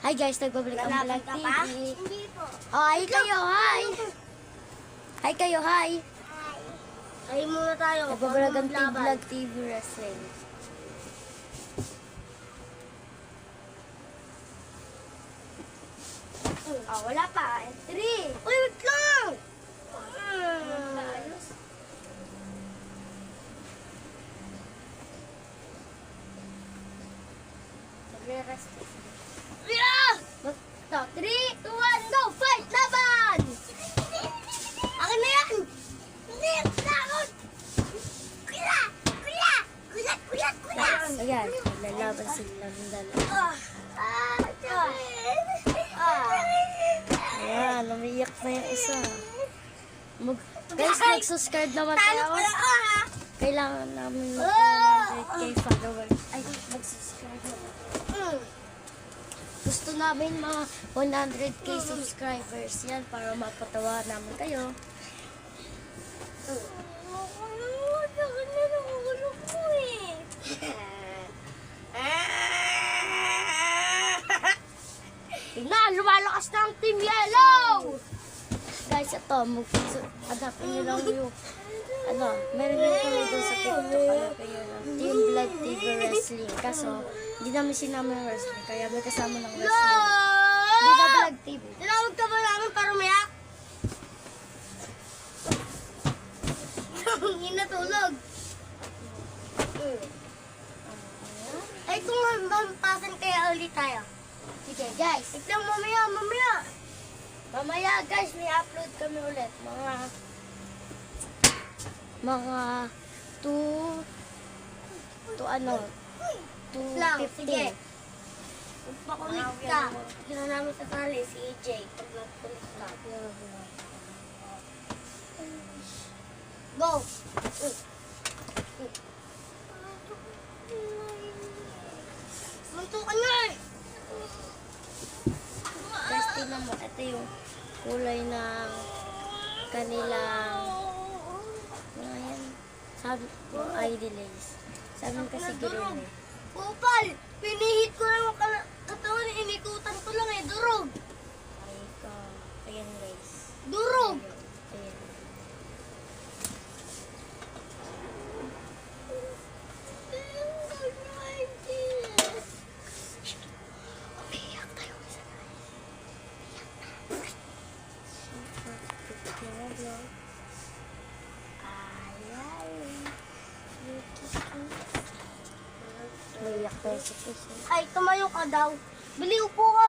Hi guys, nagbabalik ang Vlog Ka TV. pa? Hindi po. Oh, hi kayo, hi! Hi kayo, hi! Ay muna tayo. Nagbablog ang Laban. Vlog TV Wrestling. Oh, wala pa. 3. Uy, wait lang! Nagre-rest. Yeah! 3, 2, 1, go! Fight! Laban! Akin na yan! Hindi! Takot! Kuya! Kuya! Kulat! Kulat! Kulat! Ayan, lalaban silang dalawa. Ayan, umiyak na yung isa. Guys, mag-subscribe naman tayo. Kailangan namin mag-100k followers. Ay, mag-subscribe naman. Gusto namin mga 100k subscribers yan para mapatawa namin kayo. Tingnan, lumalakas na ang Team Yellow! Guys, ito, adapin nyo lang yung, meron din kami doon sa TikTok, hanapin nyo lang, Team Vlog TV Wrestling. Kaso, hindi namin sinama yung wrestling, kaya may kasama ng wrestling. Hindi na Vlog TV. Tinawag ka ba namin para umiyak? Hindi natulog. Ay, kung mampasan kaya ulit tayo. Sige, guys. Tignan mamaya, mamaya. Mamaya, guys, may upload kami ulit. Mga 2:15. Sige. Magpakulit ka. Hindi na namin sasali si EJ pag nagkulit ka. Go! Munto ka na eh! Guys, tingnan mo, ito yung kulay ng kanilang sabi ko, ID lace. Sabi mo kasi green eh. Kupal! Pinihit ko lang ang katawan, inikutan ko lang eh. Durog! Ay, ito. Ayan guys. Durog! Ayan. Umiyak tayo isa guys. Umiyak na. Umiyak tayo sa puso. Ay, tumayo ka daw. Bili upo!